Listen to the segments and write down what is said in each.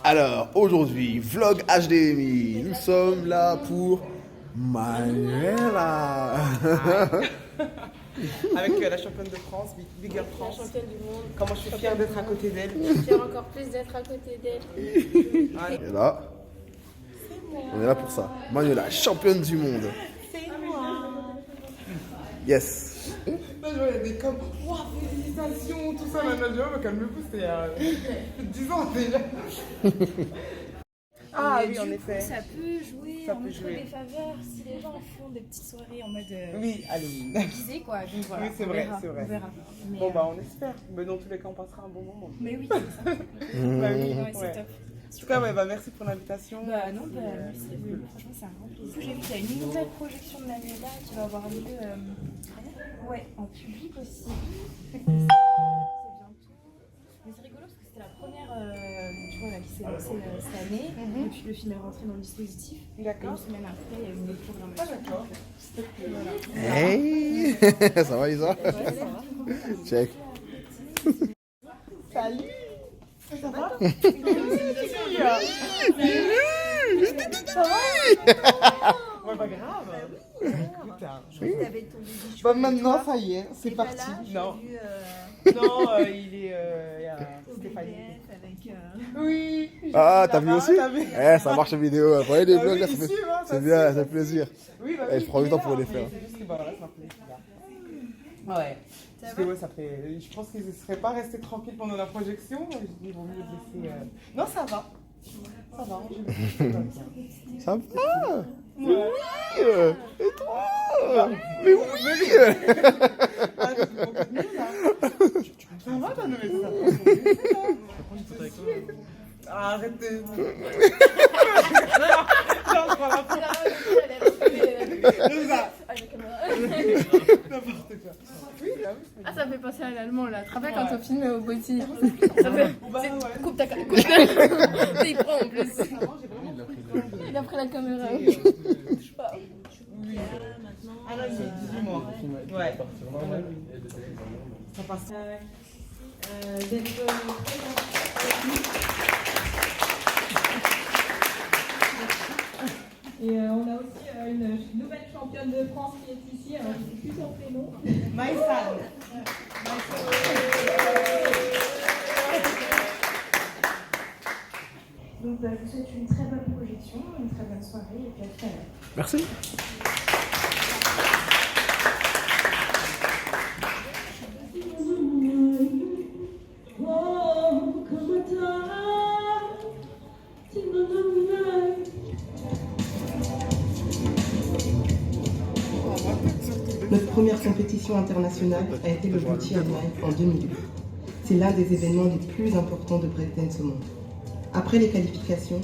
Alors, aujourd'hui, vlog HDMI. Nous sommes là pour Manuela. Avec la championne de France, Big Girl La France. championne du monde. Comment je suis fière d'être à côté d'elle. Je suis fière encore plus d'être à côté d'elle. Et là, on est là pour ça. Manuela, championne du monde. C'est moi. Yes. Là, je vois, il y a des comme, waouh, félicitations, tout ça. Maintenant, je vois, mais calmez-vous, c'était il y a plus de 10 ans déjà. Ah oui, en effet. Ça peut jouer Ça en peut notre jouer. défaveur si les gens font des petites soirées en mode Oui, allez. déguisé quoi. Donc voilà, Oui, c'est on vrai, verra, c'est vrai. on verra. Mais, Bon, bah, on espère. Mais dans tous les cas, on passera un bon moment. mais oui, c'est ça. Bah oui, Ouais, c'est ouais. top. En tout cas, ouais, bah, merci pour l'invitation. Bah non, bah merci. Oui, franchement, c'est un grand plaisir. J'ai vu qu'il y a une nouvelle projection de Manuela qui va avoir lieu en public aussi. C'est bientôt. Mais c'est rigolo parce que c'était la première tu vois, là, qui s'est lancée cette année. Depuis le film est rentré dans le dispositif. Et D'accord. une semaine après, il y a eu une autre Ah, programmation. Hey. Ça va, Isa? Ouais, ça va. Check. Salut. Ça va? Ouais, pas grave. Putain. Bah maintenant, ça y est, c'est parti. Non. Non, il est. Stéphanie. Oui. Ah, t'as vu aussi? T'as vu? Eh, ça marche en vidéo. Vous voyez des Ah vlogs oui, là, il suit, hein, ça c'est bien, suit, ça ça fait plaisir. Oui, bah Eh, oui, je prends le il temps est pour là, les mais faire. C'est juste que bah voilà, ça m'a fait là. Ouais. Parce que ouais, ça fait. Je pense qu'ils ne seraient pas restés tranquilles pendant la projection. Je dis, il vaut mieux laisser. Non, ça va. Ça va, Ça va? Ouais. Oui. Et toi? Mais oui. Ah, c'est bon, là. Ça va, t'as nommé ça. Ah, arrêtez. Non, je prends la photo. C'est ça. N'importe quoi. Oui, là, oui. Ah, ça me fait penser à l'allemand là. Tu te rappelles quand on filmait au Botti? Ça fait. Bah, ouais. Coupe ta caméra. Il prend en plus. Il a pris la caméra. Oui. Ah là, c'est 18 mois. Ouais. Ça passe. Et on a aussi une nouvelle championne de France qui est ici, alors je ne sais plus son prénom. Maïsan. Donc je vous souhaite une très bonne projection, une très bonne soirée et puis à tout à l'heure. Merci. Notre première compétition internationale a été le Botti Online en 2008. C'est l'un des événements les plus importants de breakdance au monde. Après les qualifications,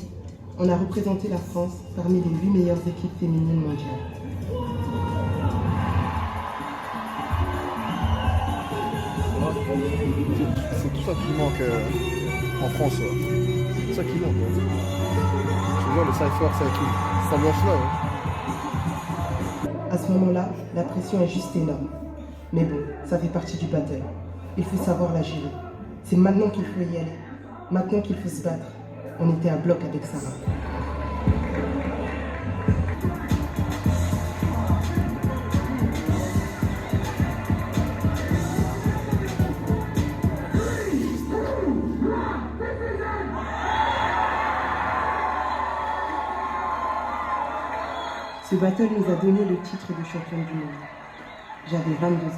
on a représenté la France parmi les 8 meilleures équipes féminines mondiales. C'est tout ça qui manque en France. C'est tout ça qui manque. Je veux dire, le cypher, c'est cette ambiance-là. À ce moment-là, la pression est juste énorme. Mais bon, ça fait partie du battle. Il faut savoir la gérer. C'est maintenant qu'il faut y aller. Maintenant qu'il faut se battre. On était à bloc avec Sarah. Ce battle nous a donné le titre de championne du monde. J'avais 22 ans.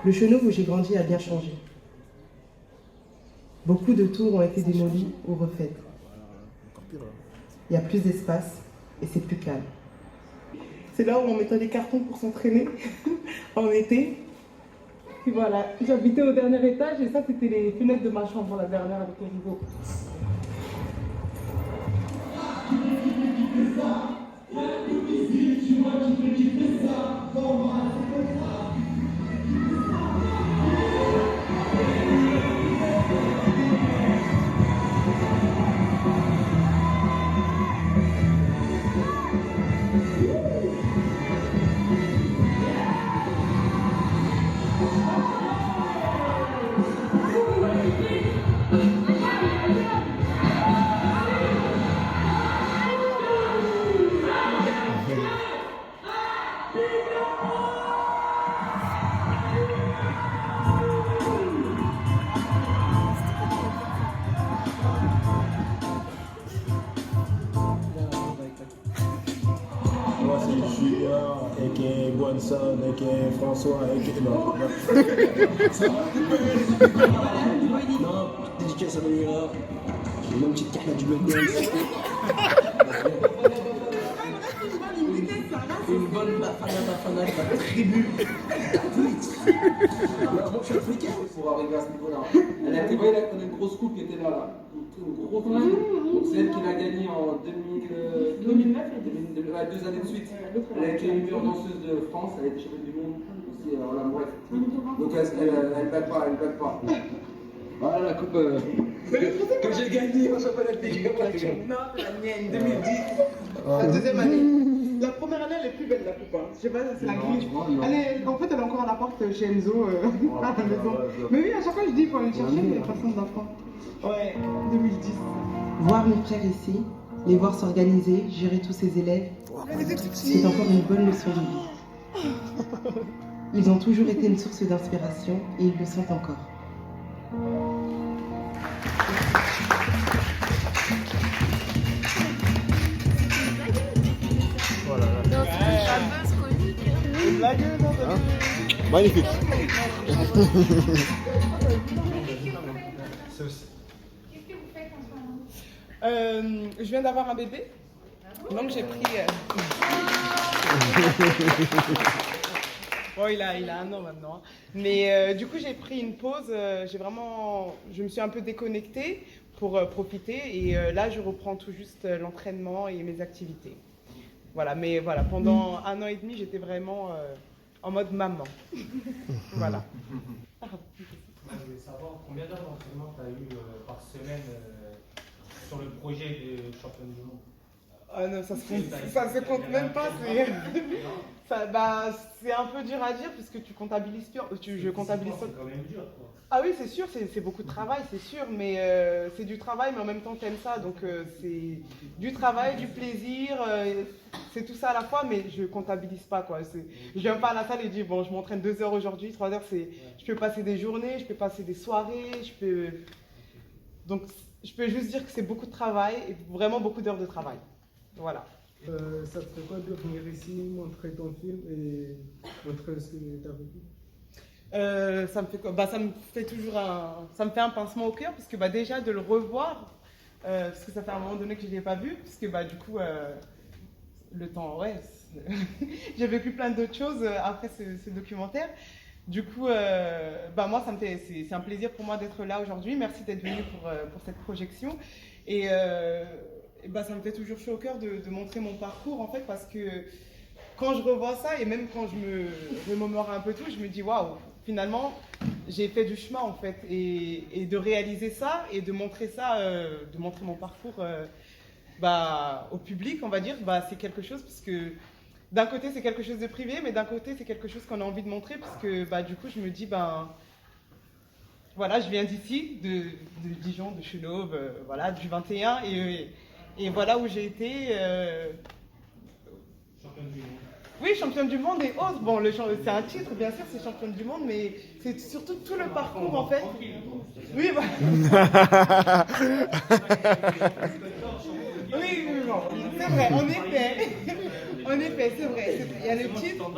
Le Chenauve où j'ai grandi a bien changé. Beaucoup de tours ont été démolis ou refaites. Il y a plus d'espace et c'est plus calme. C'est là où on mettait les cartons pour s'entraîner en été. Et voilà, j'habitais au dernier étage et ça c'était les fenêtres de ma chambre, la dernière avec les rideaux. Johnson, a.k.a. François, a.k.a. Non, non, dédicace à Noéra. J'ai une petite carte du McDonald's. Une bonne bafana de la tribu. Moi, je suis africain pour arriver à ce niveau-là. Elle a été, voyez, là, on a une grosse coupe qui était là. Une grosse coupe. Donc, c'est elle qui l'a gagné en 2009, 2 années de suite. Elle a été la meilleure danseuse de France, elle a été championne du monde aussi, voilà, bref. Donc, elle blague pas, elle blague pas. Voilà la coupe que j'ai gagnée au championnat de Ligue. Non, la mienne, 2010. La deuxième année. La première année, elle est plus belle, la coupe. Je sais pas, c'est la grille. En fait, elle est encore à l'appart chez Enzo, à la maison. Mais oui, à chaque fois, je dis qu'il faut aller chercher les façons d'apprendre. Ouais, 2010. Voir mes frères ici, les voir s'organiser, gérer tous ces élèves, c'est encore une bonne leçon de vie. Ils ont toujours été une source d'inspiration et ils le sont encore. Voilà. Non, c'est une fameuse comique. Une blague, non? Magnifique. Je viens d'avoir un bébé, donc j'ai pris. Bon, il a 1 an maintenant, hein. Mais du coup j'ai pris une pause. Je me suis un peu déconnectée pour profiter et là je reprends tout juste l'entraînement et mes activités. Voilà, mais voilà, pendant 1 an et demi j'étais vraiment en mode maman. Voilà. Je voulais savoir combien d'heures d'entraînement tu as eu par semaine sur le projet de championne du monde. Ah non, ça se compte même pas. C'est un peu dur à dire puisque tu comptabilises pas. Je comptabilise pas. C'est quand même dur, quoi. Ah oui, c'est sûr, c'est beaucoup de travail, c'est sûr, mais c'est du travail, mais en même temps t'aimes ça, donc c'est du travail, du plaisir, c'est tout ça à la fois, mais je comptabilise pas, quoi. Je viens pas à la salle et dis bon, je m'entraîne 2 heures aujourd'hui, 3 heures, je peux passer des journées, je peux passer des soirées, donc je peux juste dire que c'est beaucoup de travail et vraiment beaucoup d'heures de travail. Voilà. Ça te fait quoi de venir ici, montrer ton film et montrer ce que tu as vécu? Ça me fait quoi? Ça me fait toujours ça me fait un pincement au cœur parce que déjà de le revoir, parce que ça fait un moment donné que je ne l'ai pas vu, parce que du coup le temps, ouais, j'ai vécu plein d'autres choses après ce documentaire. Du coup, moi c'est un plaisir pour moi d'être là aujourd'hui. Merci d'être venu pour cette projection et ça me fait toujours chaud au cœur de montrer mon parcours en fait parce que quand je revois ça et même quand je me remémore un peu tout, je me dis waouh, finalement j'ai fait du chemin en fait et de réaliser ça et de montrer ça, de montrer mon parcours au public, on va dire, c'est quelque chose parce que d'un côté c'est quelque chose de privé, mais d'un côté c'est quelque chose qu'on a envie de montrer parce que du coup je me dis voilà, je viens d'ici, de Dijon, de Chenauve, voilà, du 21 et voilà où j'ai été. Championne du monde. Oui, championne du monde et autres. Bon, c'est un titre, bien sûr, c'est championne du monde, mais c'est surtout tout le parcours en fait. Oui, oui, c'est vrai, en effet, c'est vrai. Il y a le titre.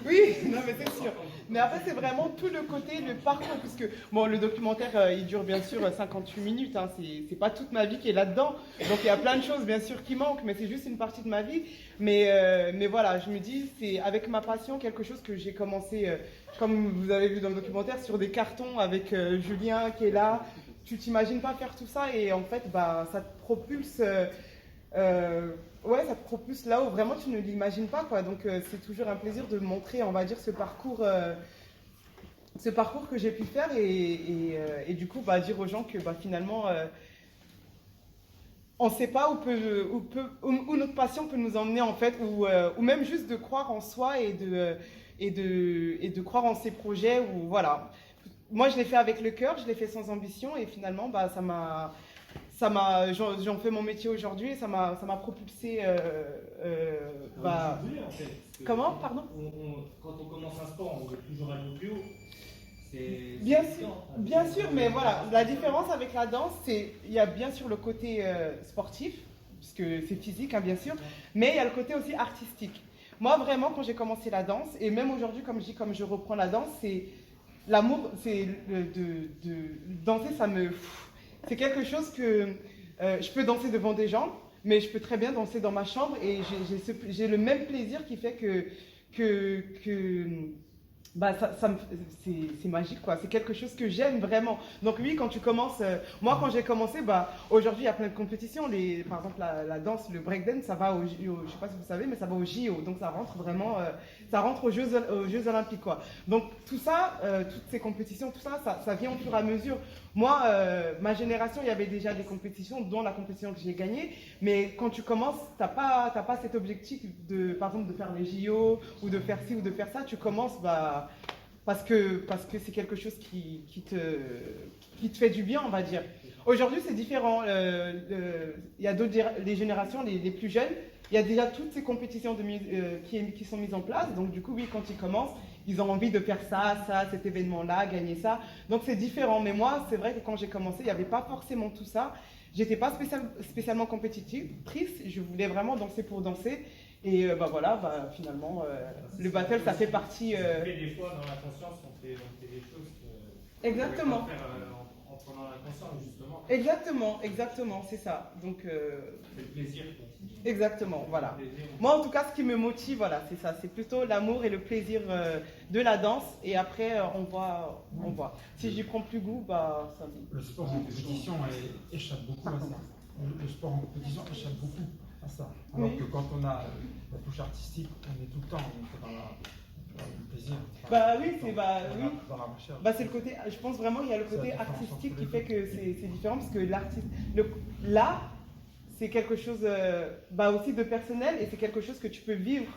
Oui, non mais c'est sûr. Mais après c'est vraiment tout le côté, le parcours, puisque le documentaire il dure bien sûr 58 minutes, hein, c'est pas toute ma vie qui est là-dedans, donc il y a plein de choses bien sûr qui manquent, mais c'est juste une partie de ma vie. Mais voilà, je me dis c'est avec ma passion quelque chose que j'ai commencé, comme vous avez vu dans le documentaire, sur des cartons avec Julien qui est là. Tu t'imagines pas faire tout ça et en fait ça te propulse. Ça te propulse là où vraiment tu ne l'imagines pas, quoi. Donc c'est toujours un plaisir de montrer, on va dire, ce parcours que j'ai pu faire et du coup dire aux gens que finalement on ne sait pas où notre passion peut nous emmener en fait, ou même juste de croire en soi et de croire en ses projets. Ou voilà. Moi je l'ai fait avec le cœur, je l'ai fait sans ambition et finalement j'en fais mon métier aujourd'hui et ça m'a propulsé. Comment, pardon? Quand on commence un sport, on veut toujours aller au plus haut. Bien sûr, mais voilà, la différence avec la danse, il y a bien sûr le côté sportif, puisque c'est physique, hein, bien sûr, mais il y a le côté aussi artistique. Moi, vraiment, quand j'ai commencé la danse, et même aujourd'hui, comme je dis, comme je reprends la danse, c'est l'amour, c'est de danser, c'est quelque chose que je peux danser devant des gens, mais je peux très bien danser dans ma chambre et j'ai le même plaisir qui fait que bah, c'est magique, quoi. C'est quelque chose que j'aime vraiment. Donc oui, quand tu commences, moi quand j'ai commencé, bah, aujourd'hui il y a plein de compétitions. Par exemple la danse, le breakdance, ça va je sais pas si vous savez, mais ça va au JO. Donc ça rentre vraiment, ça rentre aux Jeux Olympiques, quoi. Donc tout ça, toutes ces compétitions, tout ça, ça vient au fur et à mesure. Moi, ma génération, il y avait déjà des compétitions, dont la compétition que j'ai gagnée. Mais quand tu commences, t'as pas cet objectif par exemple, de faire les JO ou de faire ci ou de faire ça. Tu commences, bah, parce que c'est quelque chose qui te fait du bien, on va dire. Aujourd'hui, c'est différent. Il y a les générations, les plus jeunes, il y a déjà toutes ces compétitions qui sont mises en place. Donc du coup, oui, quand ils commencent, ils ont envie de faire ça, cet événement-là, gagner ça. Donc c'est différent. Mais moi, c'est vrai que quand j'ai commencé, il n'y avait pas forcément tout ça. J'étais pas spécialement compétitrice. Je voulais vraiment danser pour danser. Et bah voilà, bah, finalement, le battle, ça fait partie. Des fois, dans la conscience, on fait des choses que. Exactement. On peut pas faire en prenant la conscience, justement. Exactement, c'est ça. Donc. C'est le plaisir. Exactement, voilà. Moi, en tout cas, ce qui me motive, voilà, c'est ça. C'est plutôt l'amour et le plaisir de la danse. Et après, on voit. Si j'y prends plus goût, bah, ça me... Le sport en compétition échappe beaucoup à ça. Le sport en compétition échappe beaucoup à ça. Alors que quand on a la touche artistique, on est tout le temps dans le plaisir. Bah oui, c'est oui. Dans la recherche. Bah, c'est le côté. Je pense vraiment il y a le côté artistique qui fait que c'est différent parce que là, c'est quelque chose bah, aussi de personnel et c'est quelque chose que tu peux vivre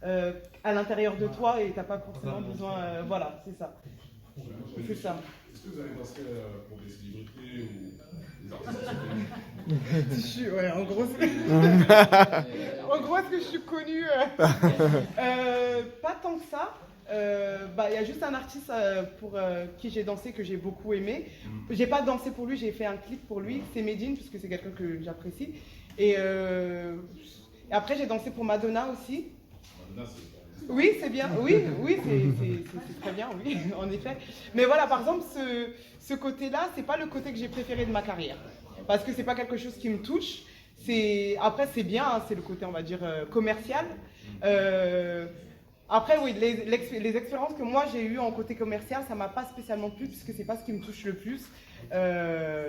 à l'intérieur de toi et t'as pas forcément besoin. Voilà, c'est ça. C'est ça. Est-ce que vous avez dansé pour des célébrités ou des artistes? Ouais, en gros, en gros, est-ce que je suis connue pas tant que ça. Bah, y a juste un artiste pour qui j'ai dansé que j'ai beaucoup aimé. J'ai pas dansé pour lui, j'ai fait un clip pour lui. C'est Medine, puisque c'est quelqu'un que j'apprécie. Et après, j'ai dansé pour Madonna aussi. Madonna, c'est... Oui, c'est bien. Oui, c'est très bien, oui, en effet. Mais voilà, par exemple, ce côté-là, c'est pas le côté que j'ai préféré de ma carrière. Parce que c'est pas quelque chose qui me touche. Après, c'est bien, hein, c'est le côté, on va dire, commercial. Après, oui, les expériences que moi j'ai eues en côté commercial, ça m'a pas spécialement plu, puisque c'est pas ce qui me touche le plus.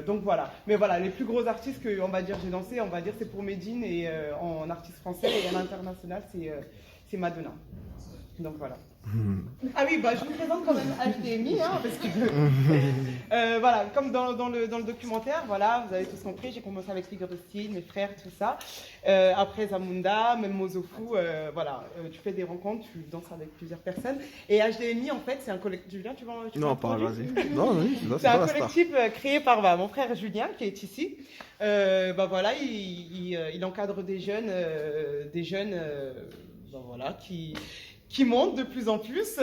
Donc voilà. Mais voilà, les plus gros artistes que, on va dire, j'ai dansé, on va dire, c'est pour Medine et en artiste français et à l'international, c'est Madonna. Donc voilà. Ah oui, bah, je vous présente quand même HDMI, hein, parce que voilà, comme dans le documentaire, voilà, vous avez tous compris, j'ai commencé avec Figure de style, mes frères, tout ça. Après Zamunda, même Mozofu, voilà, tu fais des rencontres, tu danses avec plusieurs personnes. Et HDMI, en fait, c'est un collectif. Julien, tu vas non, pas vas-y. Non, oui, c'est un collectif créé par mon frère Julien, qui est ici. Bah voilà, il encadre des jeunes, bah voilà, qui monte de plus en plus.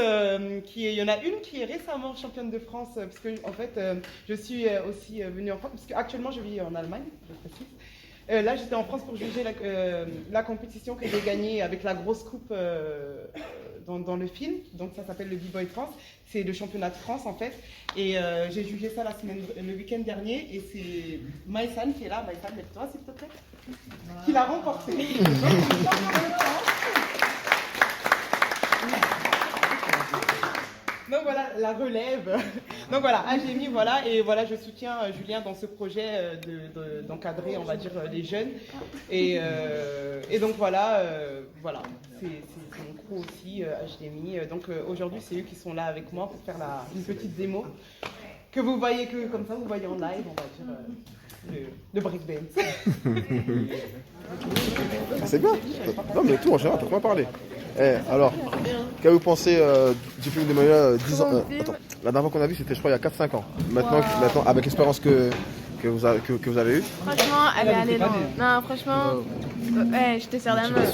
Il y en a une qui est récemment championne de France, parce que en fait, je suis aussi venue en France, parce qu'actuellement je vis en Allemagne, je précise. Là, j'étais en France pour juger la compétition que j'ai gagnée avec la grosse coupe dans le film. Donc ça s'appelle le B-Boy France. C'est le championnat de France en fait. Et j'ai jugé ça le week-end dernier. Et c'est Maïsan qui est là. Maïsan, lève-toi s'il te plaît. Qui l'a remporté. Donc voilà, la relève. Donc voilà, HDMI, voilà, et voilà, je soutiens Julien dans ce projet d'encadrer, on va dire, les jeunes. Et donc voilà, voilà, c'est mon crew aussi, HDMI. Donc aujourd'hui, c'est eux qui sont là avec moi pour faire une petite démo que vous voyez que comme ça, vous voyez en live, on va dire, le breakdance. C'est bien. Non mais tout en général, t'as pas parlé. Alors, qu'avez-vous pensé du film de Manuela 10 ans attends, la dernière fois qu'on a vu, c'était je crois il y a 4-5 ans. Maintenant, avec l'expérience que vous avez eue. Franchement, elle est allée loin. Non, franchement, ouais, je te sers la main.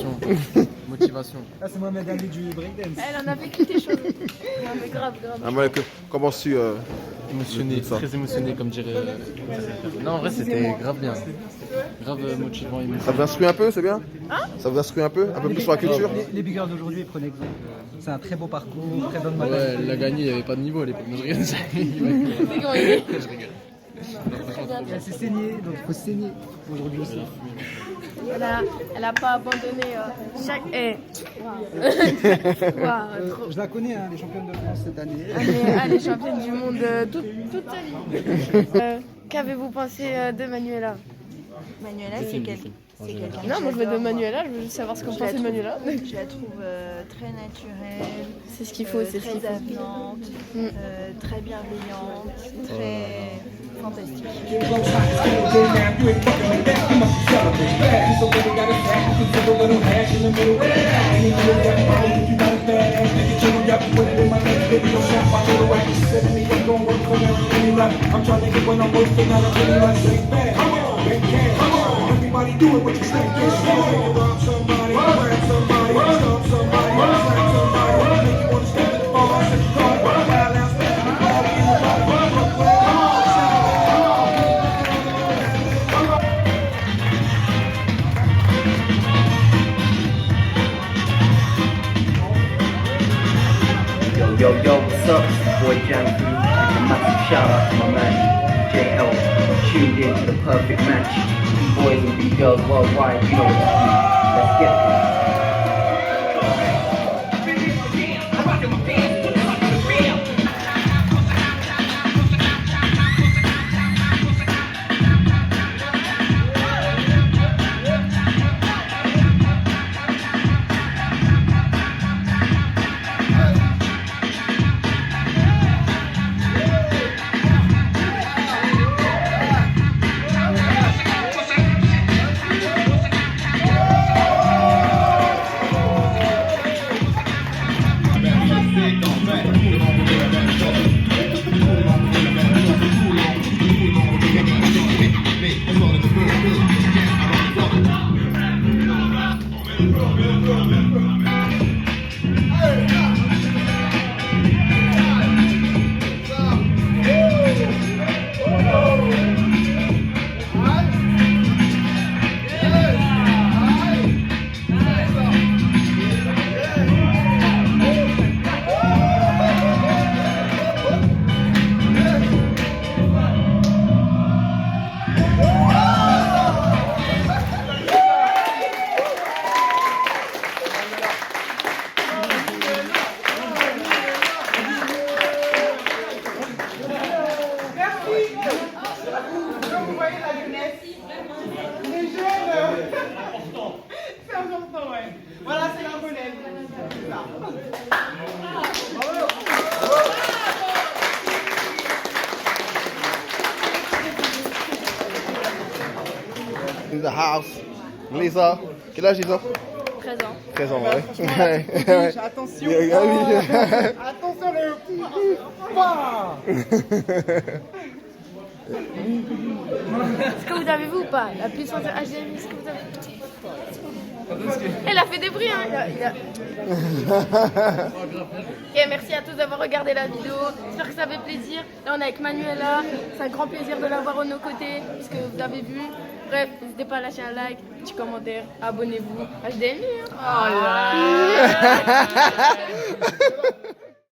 Motivation. Ah, c'est Mohamed Ali du breakdance. Elle en a vécu des choses. Non, mais grave. Ah, moi, comment tu Émotionné, très émotionné comme dirait. Non, en vrai c'était grave bien. Grave motivant. Ça vous instruit un peu, c'est bien? Ça vous instruit un peu plus sur la culture? Les big girls d'aujourd'hui, prenez exemple. C'est un très beau parcours, très bonne Ouais, motivation. elle a gagné, il n'y avait pas de niveau à l'époque. Je rigole. Je rigole. Elle s'est saignée, donc il faut se saigner aujourd'hui aussi. Elle a pas abandonné chaque. Je la connais, hein, les championnes de France cette année. Elle est championne du monde toute sa vie. Qu'avez-vous pensé de Manuela? Manuela, c'est quelqu'un. Non, moi je veux de Manuela, je veux juste savoir ce qu'on pense de Manuela. Je la trouve très naturelle. C'est ce qu'il faut, c'est ce qu'il faut. Très avenante, très bienveillante, très fantastique. Everybody doing what you think is wrong. Rob somebody, grab somebody, stomp somebody, slap somebody, make you wanna step in the ball, set the guard, wild out, step in the ball, in the ball, Yo, what's up? It's the boy Janky. A massive shout out to my man JL. Tuned in to the perfect match. Boys and big girls worldwide, you know what to do. Let's get this. In the house. Lisa. Quel âge, Lisa? 13 ans. 13 ans, ouais. Attention. Attention le Est-ce que vous avez vu ou pas la puissance de HDMI? Est-ce que vous avez... Elle a fait des bruits, hein. Ok, merci à tous d'avoir regardé la vidéo. J'espère que ça fait plaisir. Là, on est avec Manuela. C'est un grand plaisir de l'avoir à nos côtés, puisque vous avez vu. Bref, n'hésitez pas à lâcher un like, petit commentaire, abonnez-vous. HDMI, hein. Oh là là.